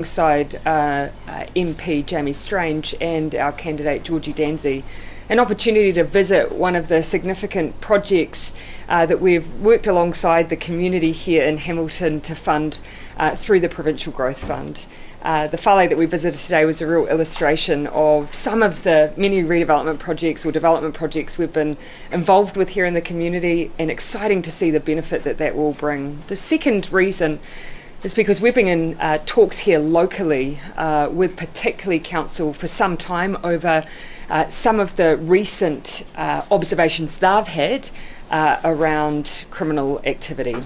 alongside MP Jamie Strange and our candidate Georgie Danzi, an opportunity to visit one of the significant projects that we've worked alongside the community here in Hamilton to fund through the Provincial Growth Fund. The whale that we visited today was a real illustration of some of the many redevelopment projects or development projects we've been involved with here in the community, and exciting to see the benefit that that will bring. The second reason is because we've been in talks here locally with particularly council for some time over some of the recent observations they've had around criminal activity.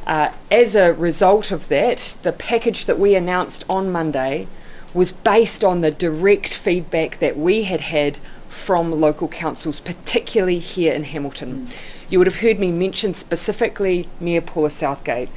As a result of that, the package that we announced on Monday was based on the direct feedback that we had from local councils, particularly here in Hamilton. You would have heard me mention specifically Mayor Paula Southgate.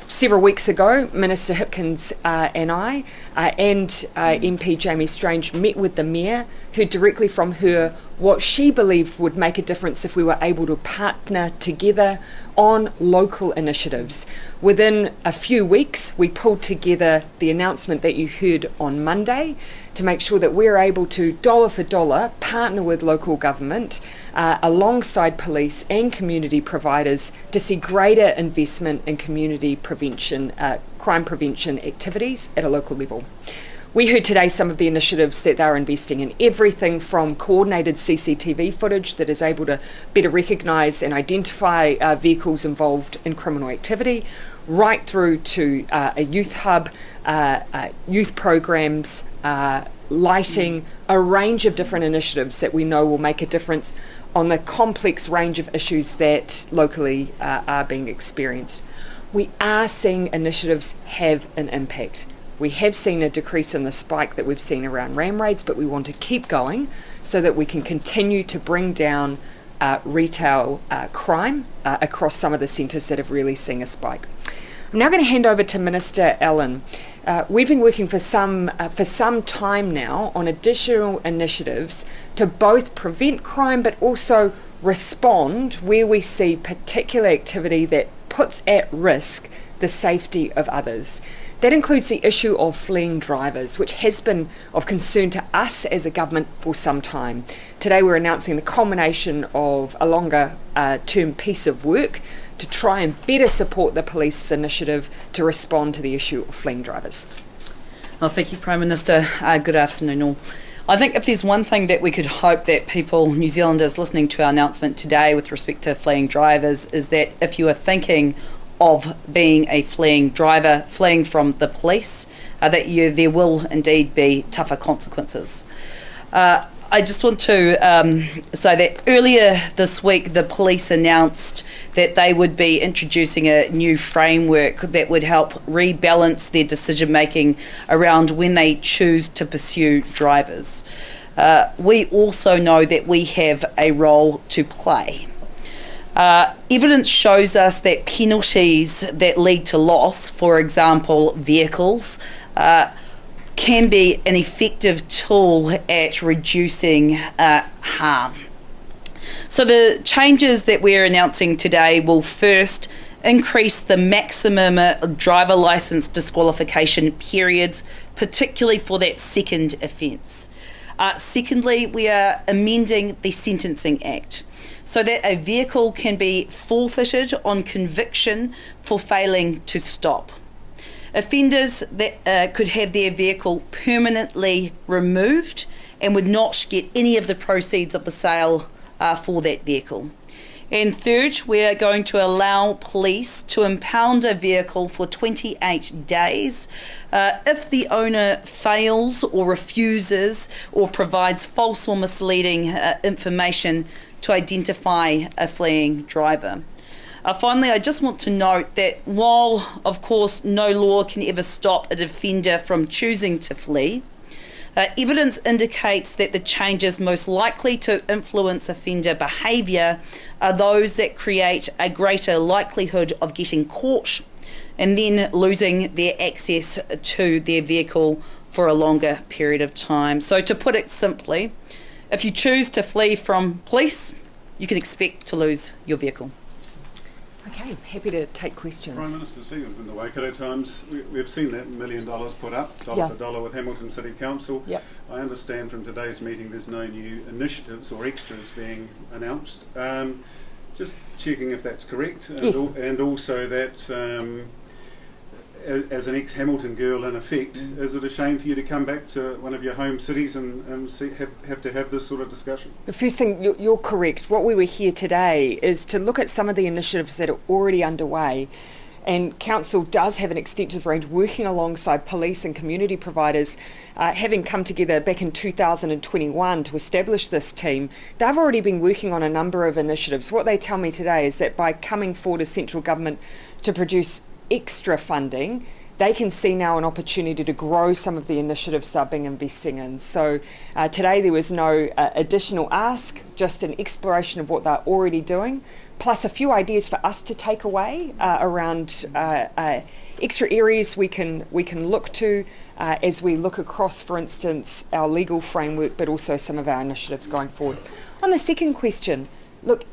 Several weeks ago, Minister Hipkins and I and MP Jamie Strange met with the Mayor, heard directly from her what she believed would make a difference if we were able to partner together on local initiatives. Within a few weeks, we pulled together the announcement that you heard on Monday to make sure that we're able to, dollar for dollar, partner with local government alongside police and community providers to see greater investment in community prevention, crime prevention activities at a local level. We heard today some of the initiatives that they're investing in, everything from coordinated CCTV footage that is able to better recognise and identify vehicles involved in criminal activity, right through to a youth hub, youth programs, lighting, a range of different initiatives that we know will make a difference on the complex range of issues that locally are being experienced. We are seeing initiatives have an impact. We have seen a decrease in the spike that we've seen around ram raids, but we want to keep going so that we can continue to bring down retail crime across some of the centres that have really seen a spike. I'm now going to hand over to Minister Allen. We've been working for some time now on additional initiatives to both prevent crime but also respond where we see particular activity that puts at risk the safety of others. That includes the issue of fleeing drivers, which has been of concern to us as a government for some time. Today we're announcing the culmination of a longer term piece of work to try and better support the police initiative to respond to the issue of fleeing drivers. Well, thank you, Prime Minister. Good afternoon all. I think if there's one thing that we could hope that people, New Zealanders listening to our announcement today with respect to fleeing drivers, is that if you are thinking of being a fleeing driver, fleeing from the police, there will indeed be tougher consequences. I just want to say that earlier this week the police announced that they would be introducing a new framework that would help rebalance their decision making around when they choose to pursue drivers. We also know that we have a role to play. Evidence shows us that penalties that lead to loss, for example vehicles, can be an effective tool at reducing harm. So the changes that we're announcing today will first increase the maximum driver licence disqualification periods, particularly for that second offence. Secondly, we are amending the Sentencing Act so that a vehicle can be forfeited on conviction for failing to stop. Offenders that could have their vehicle permanently removed and would not get any of the proceeds of the sale for that vehicle. And third, we are going to allow police to impound a vehicle for 28 days if the owner fails or refuses or provides false or misleading information to identify a fleeing driver. Finally, I just want to note that while, of course, no law can ever stop an offender from choosing to flee, evidence indicates that the changes most likely to influence offender behaviour are those that create a greater likelihood of getting caught and then losing their access to their vehicle for a longer period of time. So to put it simply, if you choose to flee from police, you can expect to lose your vehicle. Okay, happy to take questions. Prime Minister, seeing in the Waikato Times, we've seen that $1 million put up, dollar for dollar, with Hamilton City Council. Yep. I understand from today's meeting there's no new initiatives or extras being announced. Just checking if that's correct. Yes. And also that, as an ex-Hamilton girl, in effect, is it a shame for you to come back to one of your home cities and have to have this sort of discussion? The first thing, you're correct. What we were here today is to look at some of the initiatives that are already underway. And Council does have an extensive range working alongside police and community providers, having come together back in 2021 to establish this team. They've already been working on a number of initiatives. What they tell me today is that by coming forward as central government to produce extra funding, they can see now an opportunity to grow some of the initiatives they've been investing in. So today there was no additional ask, just an exploration of what they're already doing, plus a few ideas for us to take away around extra areas we can look to as we look across, for instance, our legal framework, but also some of our initiatives going forward. On the second question, look,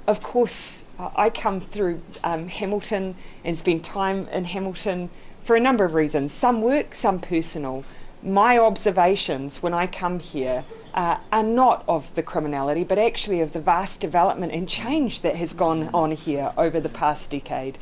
of course, I come through Hamilton and spend time in Hamilton for a number of reasons, some work, some personal. My observations when I come here are not of the criminality, but actually of the vast development and change that has gone on here over the past decade.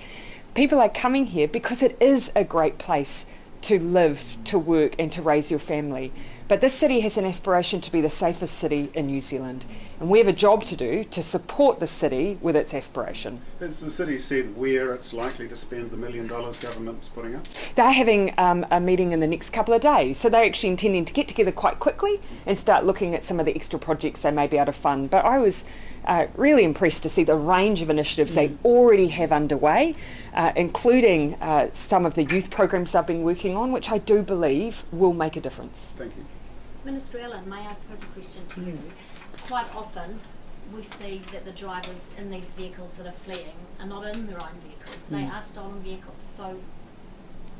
People are coming here because it is a great place to live, to work and to raise your family. But this city has an aspiration to be the safest city in New Zealand, and we have a job to do to support the city with its aspiration. Has the city said where it's likely to spend the $1 million government's putting up? They're having a meeting in the next couple of days, so they're actually intending to get together quite quickly and start looking at some of the extra projects they may be able to fund. But I was really impressed to see the range of initiatives they already have underway, including some of the youth programs they've been working on, which I do believe will make a difference. Thank you. Minister Allen, may I pose a question to you? Quite often we see that the drivers in these vehicles that are fleeing are not in their own vehicles, they are stolen vehicles. So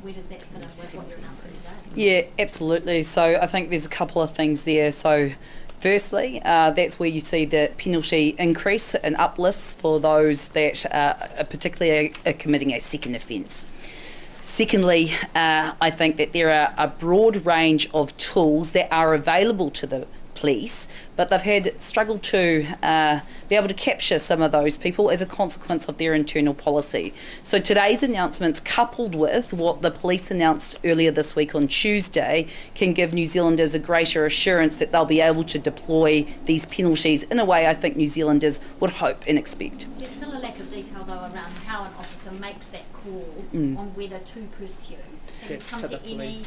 where does that fit in with what you're announcing today? Yeah, absolutely. So I think there's a couple of things there. So firstly, that's where you see the penalty increase and uplifts for those that particularly are committing a second offence. Secondly, I think that there are a broad range of tools that are available to the police, but they've had struggled to be able to capture some of those people as a consequence of their internal policy. So today's announcements, coupled with what the police announced earlier this week on Tuesday, can give New Zealanders a greater assurance that they'll be able to deploy these penalties in a way I think New Zealanders would hope and expect. There's still a lack of detail though around how an officer makes that call on whether to pursue. Have you come to any?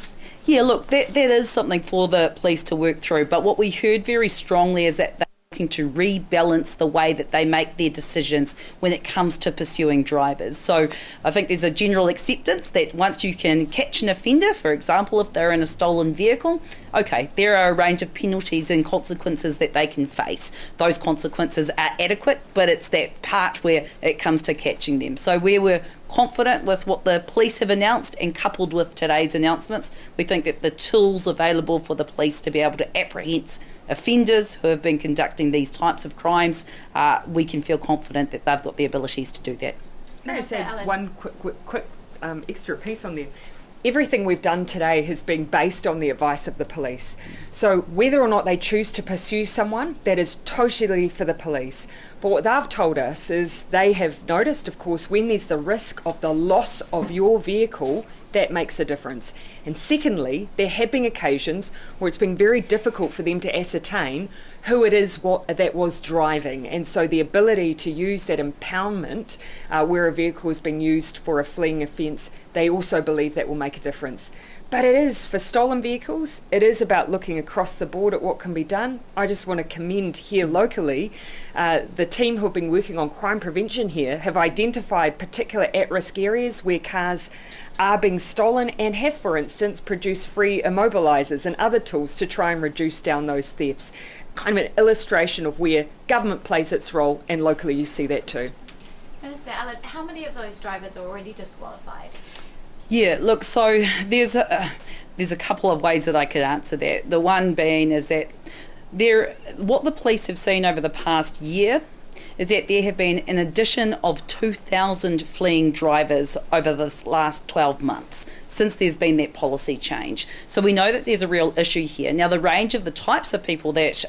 Yeah, look, that is something for the police to work through, but what we heard very strongly is that they're looking to rebalance the way that they make their decisions when it comes to pursuing drivers. So I think there's a general acceptance that once you can catch an offender, for example, if they're in a stolen vehicle, okay, there are a range of penalties and consequences that they can face. Those consequences are adequate, but it's that part where it comes to catching them. So where we're confident with what the police have announced and coupled with today's announcements, we think that the tools available for the police to be able to apprehend offenders who have been conducting these types of crimes, we can feel confident that they've got the abilities to do that. Can I just add one quick extra piece on there? Everything we've done today has been based on the advice of the police. So whether or not they choose to pursue someone, that is totally for the police. But what they've told us is they have noticed, of course, when there's the risk of the loss of your vehicle, that makes a difference. And secondly, there have been occasions where it's been very difficult for them to ascertain who it is that was driving. And so the ability to use that impoundment where a vehicle is being used for a fleeing offence, they also believe that will make a difference. But it is, for stolen vehicles, it is about looking across the board at what can be done. I just want to commend here locally, the team who have been working on crime prevention here have identified particular at-risk areas where cars are being stolen and have, for instance, produced free immobilisers and other tools to try and reduce down those thefts. Kind of an illustration of where government plays its role, and locally you see that too. Minister Allen, how many of those drivers are already disqualified? Yeah, look, so there's a couple of ways that I could answer that. The one being is that what the police have seen over the past year is that there have been an addition of 2,000 fleeing drivers over this last 12 months since there's been that policy change. So we know that there's a real issue here. Now, the range of the types of people that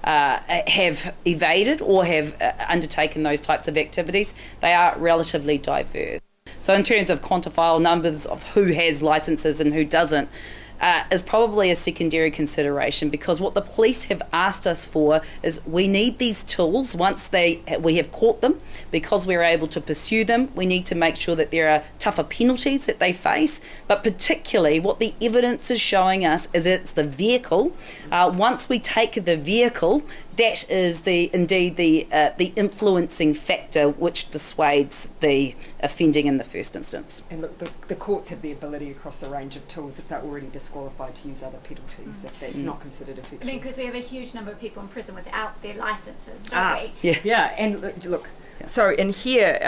have evaded or have undertaken those types of activities, they are relatively diverse. So in terms of quantifiable numbers of who has licences and who doesn't, is probably a secondary consideration, because what the police have asked us for is we need these tools once we have caught them, because we're able to pursue them. We need to make sure that there are tougher penalties that they face, but particularly what the evidence is showing us is it's the vehicle. Once we take the vehicle, that is indeed the influencing factor which dissuades the offending in the first instance. And look, the courts have the ability across a range of tools, if they're already disqualified, to use other penalties if that's not considered effective. I mean, because we have a huge number of people in prison without their licences, don't we? Yeah. And look. So in here,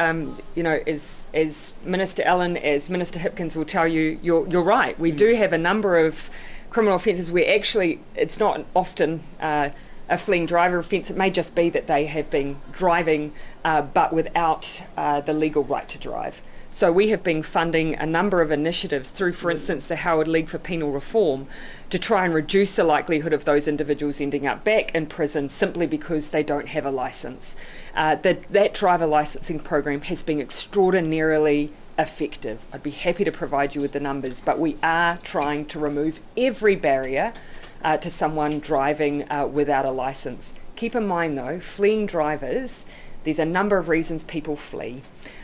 as Minister Allen, as Minister Hipkins will tell you, you're right. We do have a number of criminal offences where actually it's not often a fleeing driver offence. It may just be that they have been driving but without the legal right to drive. So we have been funding a number of initiatives through, for instance, the Howard League for Penal Reform, to try and reduce the likelihood of those individuals ending up back in prison simply because they don't have a licence. That driver licensing program has been extraordinarily effective. I'd be happy to provide you with the numbers, but we are trying to remove every barrier to someone driving without a licence. Keep in mind though, fleeing drivers, there's a number of reasons people flee.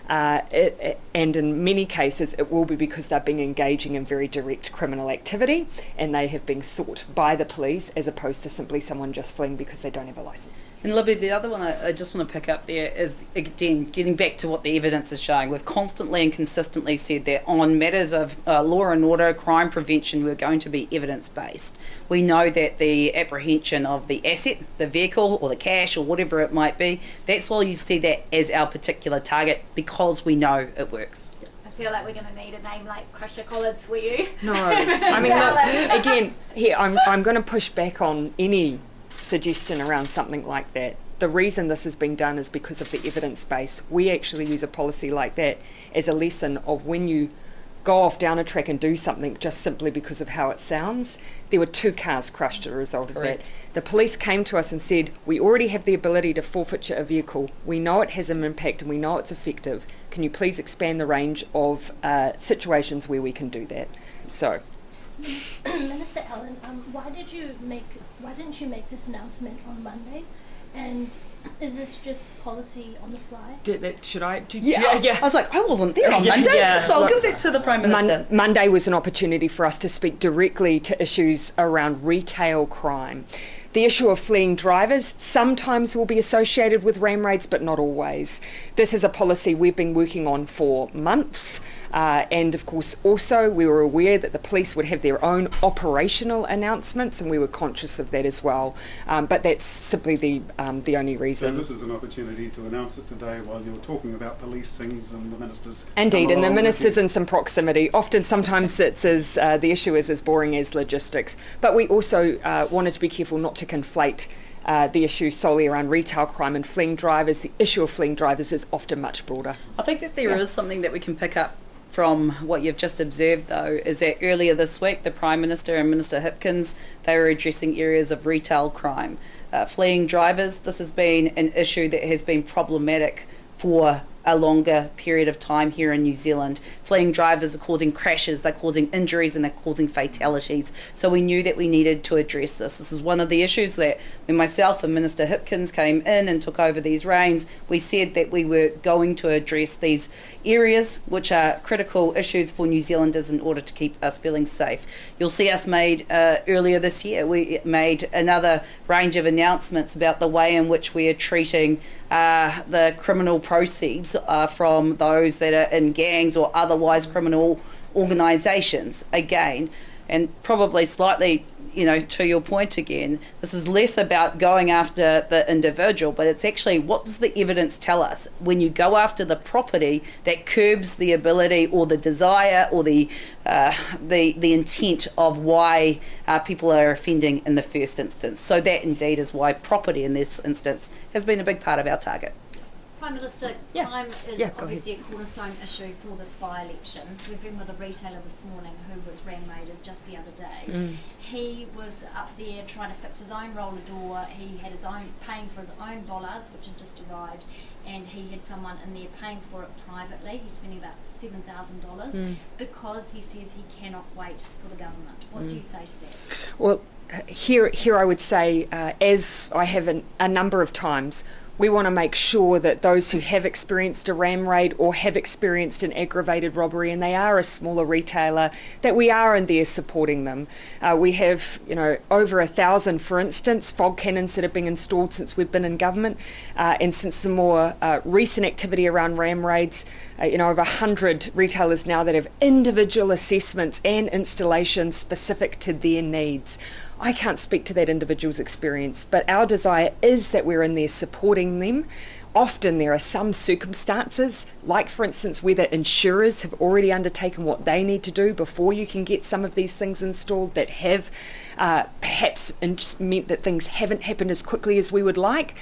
And in many cases it will be because they've been engaging in very direct criminal activity and they have been sought by the police, as opposed to simply someone just fleeing because they don't have a licence. And Libby, the other one I just want to pick up there is, again, getting back to what the evidence is showing. We've constantly and consistently said that on matters of law and order, crime prevention, we're going to be evidence-based. We know that the apprehension of the asset, the vehicle or the cash or whatever it might be, that's why you see that as our particular target, because we know it works. I feel like we're going to need a name like Crusher Collards for you. No, I mean, look, again, here, I'm going to push back on any suggestion around something like that. The reason this has been done is because of the evidence base. We actually use a policy like that as a lesson of when you go off down a track and do something just simply because of how it sounds. There were 2 cars crushed as a result of that. The police came to us and said, we already have the ability to forfeiture a vehicle. We know it has an impact and we know it's effective. Can you please expand the range of situations where we can do that? So, Minister Allen, why didn't you make this announcement on Monday? And is this just policy on the fly? Should I? I was like, I wasn't there on Monday, so I'll give that to the Prime Minister. Monday was an opportunity for us to speak directly to issues around retail crime. The issue of fleeing drivers sometimes will be associated with ram raids, but not always. This is a policy we've been working on for months, and of course also we were aware that the police would have their own operational announcements, and we were conscious of that as well. But that's simply the only reason. So this is an opportunity to announce it today while you're talking about police things and the ministers. Indeed, and the minister's in some proximity. Sometimes it's the issue is as boring as logistics. But we also wanted to be careful not to conflate the issue solely around retail crime and fleeing drivers. The issue of fleeing drivers is often much broader. I think that there is something that we can pick up from what you've just observed, though, is that earlier this week the Prime Minister and Minister Hipkins, they were addressing areas of retail crime. Fleeing drivers, this has been an issue that has been problematic for a longer period of time here in New Zealand. Fleeing drivers are causing crashes, they're causing injuries and they're causing fatalities. So we knew that we needed to address this. This is one of the issues that when myself and Minister Hipkins came in and took over these reins, we said that we were going to address these areas which are critical issues for New Zealanders in order to keep us feeling safe. You'll see us made earlier this year, we made another range of announcements about the way in which we are treating the criminal proceeds from those that are in gangs or otherwise criminal organisations, again, and probably slightly to your point again, this is less about going after the individual, but it's actually, what does the evidence tell us when you go after the property that curbs the ability or the desire or the intent of why people are offending in the first instance. So that indeed is why property in this instance has been a big part of our target. Prime Minister, Yeah. crime is Yeah, go obviously a cornerstone issue for this by-election. We've been with a retailer this morning who was ram-raided just the other day. He was up there trying to fix his own roller door. He had his own, paying for his own bollards, which had just arrived, and he had someone in there paying for it privately. He's spending about $7,000 because he says he cannot wait for the government. What do you say to that? Well, here I would say, as I have a number of times, we want to make sure that those who have experienced a ram raid or have experienced an aggravated robbery, and they are a smaller retailer, that we are in there supporting them. We have, over 1,000, for instance, fog cannons that have been installed since we've been in government, and since the more recent activity around ram raids, over 100 retailers now that have individual assessments and installations specific to their needs. I can't speak to that individual's experience, but our desire is that we're in there supporting them. Often there are some circumstances, like for instance whether insurers have already undertaken what they need to do before you can get some of these things installed, that have perhaps meant that things haven't happened as quickly as we would like,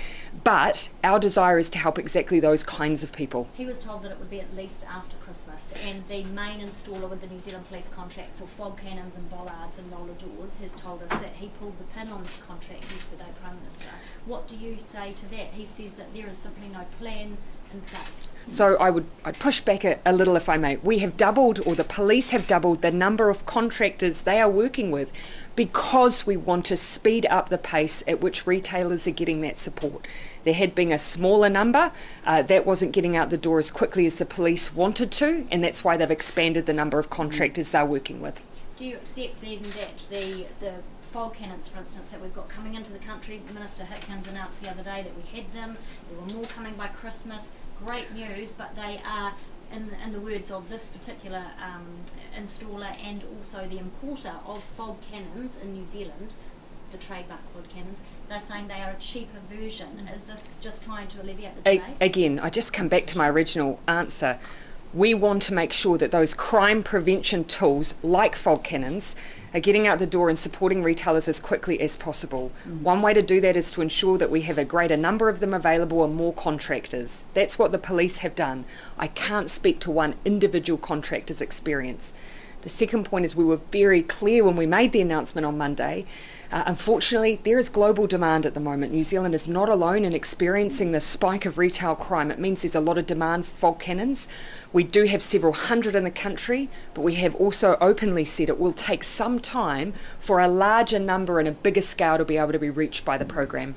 but our desire is to help exactly those kinds of people. He was told that it would be at least after Christmas, and the main installer with the New Zealand Police contract for fog cannons and bollards and roller doors has told us that he pulled the pin on the contract yesterday, Prime Minister. What do you say to that? He says that there is simply no plan in place. So I'd push back a little, if I may. We have doubled, or the police have doubled, the number of contractors they are working with, because we want to speed up the pace at which retailers are getting that support. There had been a smaller number that wasn't getting out the door as quickly as the police wanted to, and that's why they've expanded the number of contractors they're working with. Do you accept then that the fog cannons, for instance, that we've got coming into the country, Minister Hickins announced the other day that we had them, there were more coming by Christmas, great news, but they are, in the words of this particular installer and also the importer of fog cannons in New Zealand, the trademark fog cannons, they're saying they are a cheaper version. Is this just trying to alleviate the delays? Again, I just come back to my original answer. We want to make sure that those crime prevention tools, like fog cannons, are getting out the door and supporting retailers as quickly as possible. One way to do that is to ensure that we have a greater number of them available and more contractors. That's what the police have done. I can't speak to one individual contractor's experience. The second point is we were very clear when we made the announcement on Monday. Unfortunately, there is global demand at the moment. New Zealand is not alone in experiencing the spike of retail crime. It means there's a lot of demand for fog cannons. We do have several hundred in the country, but we have also openly said it will take some time for a larger number and a bigger scale to be able to be reached by the program.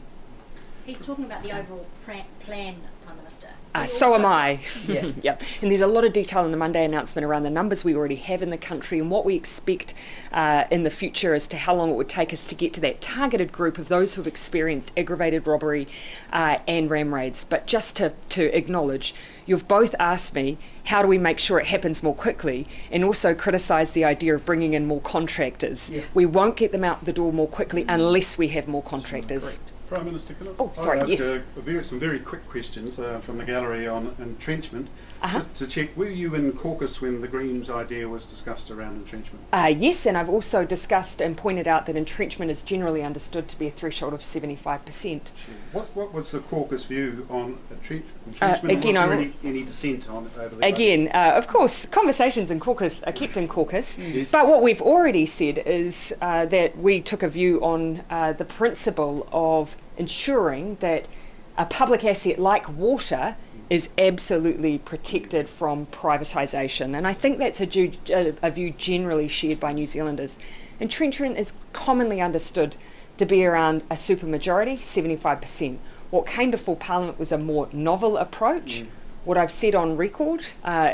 He's talking about the overall plan, Prime Minister. So am I. Yep. And there's a lot of detail in the Monday announcement around the numbers we already have in the country and what we expect in the future as to how long it would take us to get to that targeted group of those who have experienced aggravated robbery and ram raids. But just to acknowledge, you've both asked me, how do we make sure it happens more quickly, and also criticised the idea of bringing in more contractors. Yeah. We won't get them out the door more quickly unless we have more contractors. Correct. Prime Minister, can I ask some very quick questions from the gallery on entrenchment. Just to check, were you in caucus when the Greens idea was discussed around entrenchment? Yes, and I've also discussed and pointed out that entrenchment is generally understood to be a threshold of 75%. Sure. What was the caucus view on entrenchment? Again, was there any dissent on it over the Again, of course, conversations in caucus are kept in caucus, yes. But what we've already said is that we took a view on the principle of ensuring that a public asset like water is absolutely protected from privatisation. And I think that's a view generally shared by New Zealanders. Entrenchment is commonly understood to be around a supermajority, 75%. What came before Parliament was a more novel approach. What I've said on record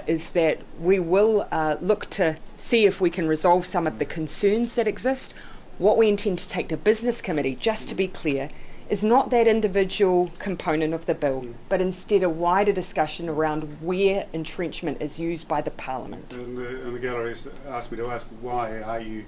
is that we will look to see if we can resolve some of the concerns that exist. What we intend to take to Business Committee, just to be clear, is not that individual component of the bill, but instead a wider discussion around where entrenchment is used by the Parliament. And the galleries asked me to ask, why are you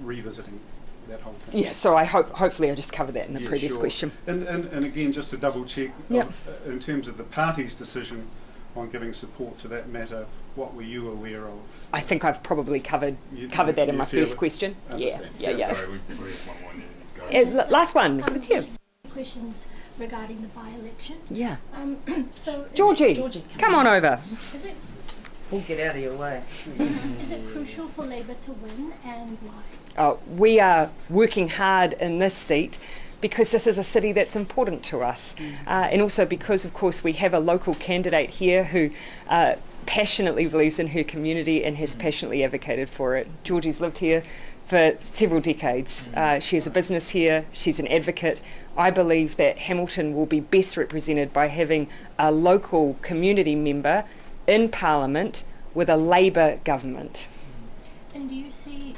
revisiting that whole thing. Yeah, so hopefully I just covered that in the previous sure. question. And again, just to double check, Yep. in terms of the party's decision on giving support to that matter, what were you aware of? I think I've probably covered You that in you my feel first it? question. Understand. Yeah. Sorry, we have one more and then go. Last one, it's you. Questions regarding the by-election. Yeah. So Georgie, come on over. Is it We'll get out of your way. is it crucial for Labour to win, and why? We are working hard in this seat because this is a city that's important to us. And also because, of course, we have a local candidate here who passionately believes in her community and has passionately advocated for it. Georgie's lived here for several decades. She has a business here, she's an advocate. I believe that Hamilton will be best represented by having a local community member in Parliament with a Labour government. And do you see?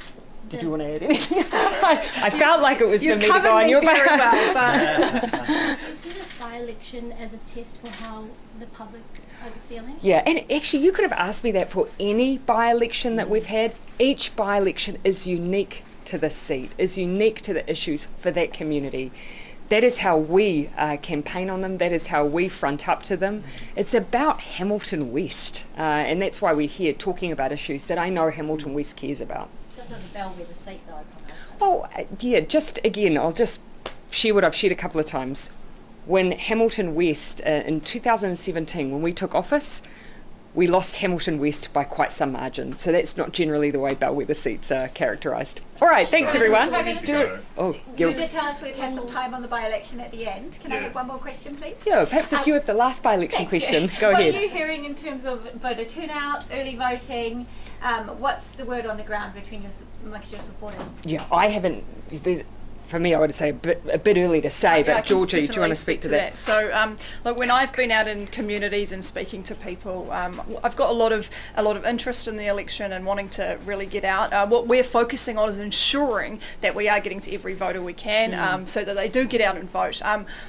Did you want to add anything? I felt like it was for me to go on your very back. well, Do you see this by-election as a test for how the public are feeling? Yeah, and actually you could have asked me that for any by-election that we've had. Each by-election is unique to the seat, is unique to the issues for that community. That is how we campaign on them. That is how we front up to them. It's about Hamilton West, and that's why we're here talking about issues that I know Hamilton West cares about. This is a bellwether seat though, Prime Minister. Oh, yeah, just again, I'll just share what I've shared a couple of times. When Hamilton West, in 2017, when we took office, we lost Hamilton West by quite some margin. So that's not generally the way bellwether seats are characterised. All right, thanks everyone. Prime Minister, Go. Oh, you you're, did tell us we'd have some time on the by-election at the end. Can I Yeah. have one more question, please? yeah, perhaps if you have the last by-election Thank you. question, go What ahead. are you hearing in terms of voter turnout, early voting? What's the word on the ground between amongst your supporters? Yeah, I haven't. For me, I would say a bit early to say, Yeah, I but can Georgie, do you definitely want to speak to that? So, look, when I've been out in communities and speaking to people, I've got a lot of interest in the election and wanting to really get out. What we're focusing on is ensuring that we are getting to every voter we can, so that they do get out and vote.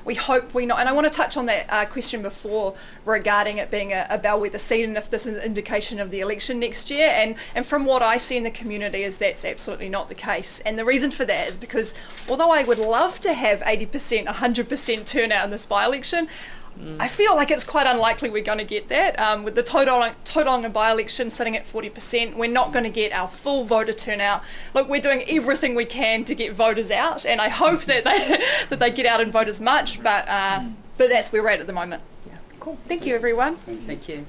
We hope we not, and I want to touch on that question before regarding it being a bellwether seat, and if this is an indication of the election next year. And from what I see in the community, is that's absolutely not the case. And the reason for that is because, although I would love to have 80%, 100% turnout in this by-election, I feel like it's quite unlikely we're going to get that. With the Tauranga by-election sitting at 40%, we're not going to get our full voter turnout. Look, we're doing everything we can to get voters out, and I hope that they get out and vote as much, but that's where we're at the moment. Cool. Thank you, everyone. Thank you.